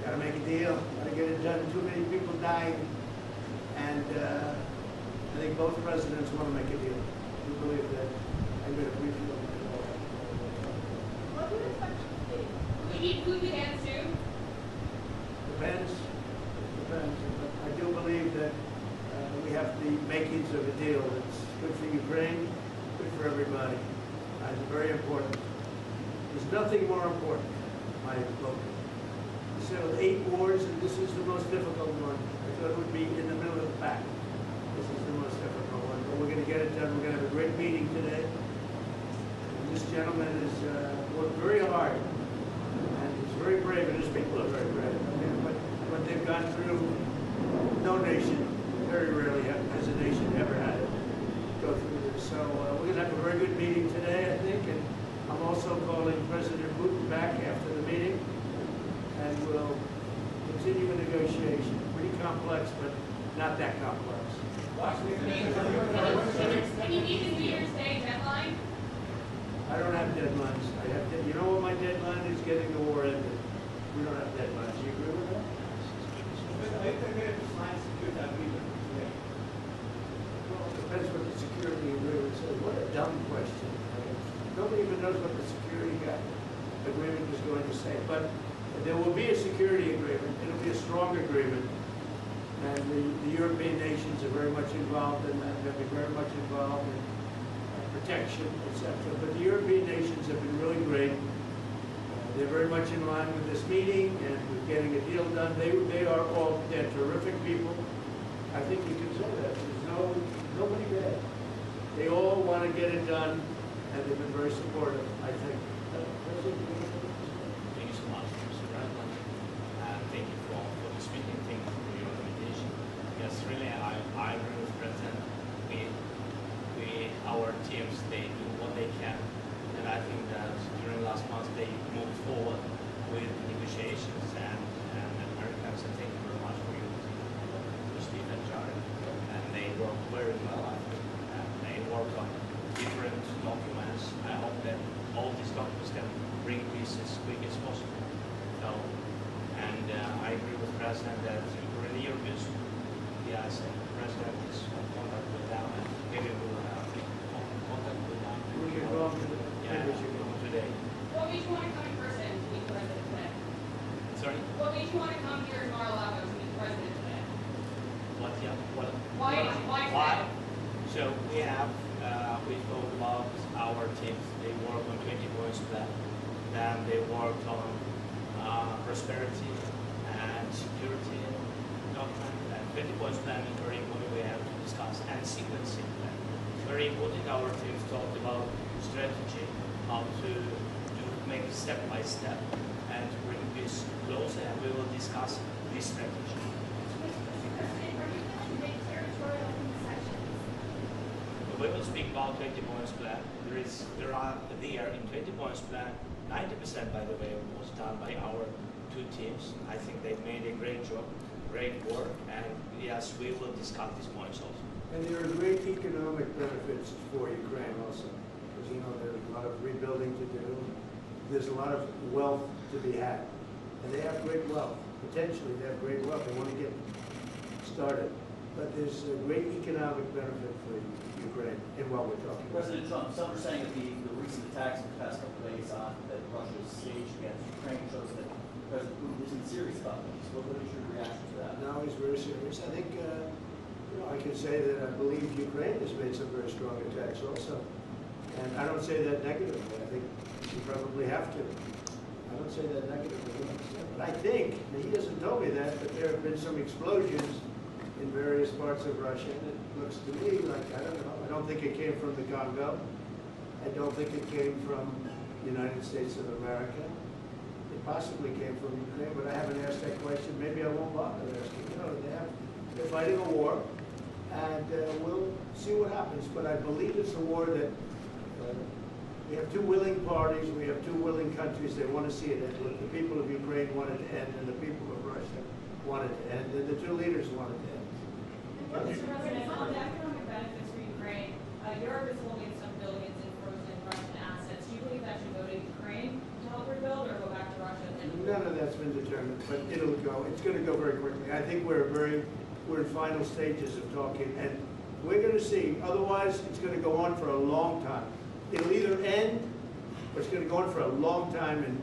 Got to make a deal. Got to get it done. Too many people dying, and I think both presidents want to make a deal. We believe that. I'm going to brief you on that. What would it be? We need food hands too. Depends. Depends. But I do believe that we have the makings of a deal that's good for Ukraine, good for everybody. It's very important. There's nothing more important, in my opinion. We settled 8 wars, and this is the most difficult one. I thought it would be in the middle of the pack. This is the most difficult one. But we're going to get it done. We're going to have a great meeting today. And this gentleman has worked very hard, and he's very brave, and his people are very brave. What they've gone through, no nation, very rarely has a nation ever had it go through this. So we're going to have a very good meeting today, I think, and I'm also calling President Putin back after the meeting, and we'll continue a negotiation. Pretty complex, but not that complex. Can you meet the New Year's Day deadline? I don't have deadlines. You know what my deadline is? Getting the war ended. We don't have deadlines. Do you agree with that? Well, it depends what the security agreement says. What a dumb question. Nobody even knows what the security agreement is going to say. But there will be a security agreement. It'll be a strong agreement. And the European nations are very much involved in that. They'll be very much involved in protection, etc. But the European nations have been really great. They're very much in line with this meeting and with getting a deal done. They're terrific people. I think you can say that. There's nobody bad. They all want to get it done, and they've been very supportive, I think. Thank you so much, Mr. President. Thank you for the speaking. Thank you for your invitation. Yes, really, I agree with President. Our teams, they do what they can. And I think that during last month they moved forward with negotiations and Americans, and thank you very much for you, Steve and Jared. And they worked very well, I think. And they worked on different documents. I hope that all these documents can bring peace as quick as possible. So, and I agree with the President that earlier this, yes, and the President is in contact with them, and maybe we will have contact with them. We can go on to the today. What made you want to come in person to meet the President today? Sorry? What made you want to come here to Mar-a-Lago to meet the President today? What? Yeah. What? Why? So we have we spoke about our teams. They work on 20 points plan. Then they worked on prosperity and security document. And 20 points plan is very important. We have to discuss and sequencing plan. Very important. Our teams talked about strategy, how to make step by step and to bring this closer, and we will discuss this strategy. We will speak about 20 points plan. There are in 20 points plan, 90% by the way was done by our 2 teams. I think they made a great job, great work, and yes, we will discuss these points also. And there are great economic benefits for Ukraine also. Because, you know, there's a lot of rebuilding to do. There's a lot of wealth to be had. And they have great wealth. Potentially, they have great wealth. They want to get started. But there's a great economic benefit for Ukraine in what we're talking about. President Trump, some are saying that the recent attacks in the past couple of days that Russia has staged against Ukraine shows that President Putin isn't serious about this. What is your reaction to that? No, he's very serious. I think, I can say that I believe Ukraine has made some very strong attacks also. And I don't say that negatively. I think you probably have to. I don't say that negatively. But I think, and he hasn't told me that, but there have been some explosions in various parts of Russia. And it looks to me like, I don't know, I don't think it came from the Congo. I don't think it came from the United States of America. It possibly came from Ukraine, but I haven't asked that question. Maybe I won't bother asking. You know, they're fighting a war. And we'll see what happens. But I believe it's a war that we have 2 willing parties, we have 2 willing countries. They want to see it end. The people of Ukraine want it to end, and the people of Russia want it to end, and the 2 leaders want it to end. Mr. President, on the economic benefits for Ukraine, Europe is holding some billions in frozen Russian assets. Do you believe that should go to Ukraine to help rebuild, or go back to Russia? None of that's been undetermined, but it'll go. It's going to go very quickly. I think we're in final stages of talking, and we're going to see. Otherwise, it's going to go on for a long time. It'll either end, or it's going to go on for a long time, and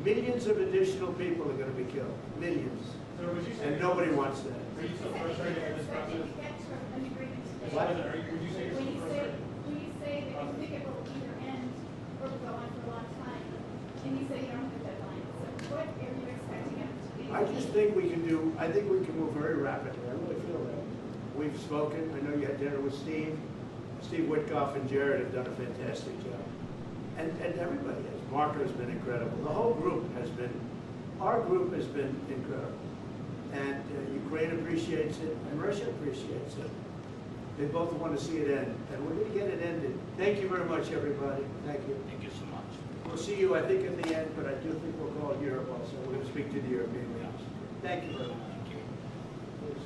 millions of additional people are going to be killed. Millions. So would you say, And nobody wants that. are you so frustrated with this process? What? Would you say you're so frustrated? When you say that you think it will either end or will go on for a long time, and you say you don't have a deadline, so what are you expecting it to be? I just think we can do. I think we can move very rapidly. I really feel that. We've spoken. I know you had dinner with Steve. Steve Witkoff and Jared have done a fantastic job. And everybody has. Marco's been incredible. The whole group has been, our group has been incredible. And Ukraine appreciates it, and Russia appreciates it. They both want to see it end, and we're going to get it ended. Thank you very much, everybody. Thank you. Thank you so much. We'll see you, I think, at the end, but I do think we'll call Europe also. We're going to speak to the European leaders. Thank you very much. Thank you. Please.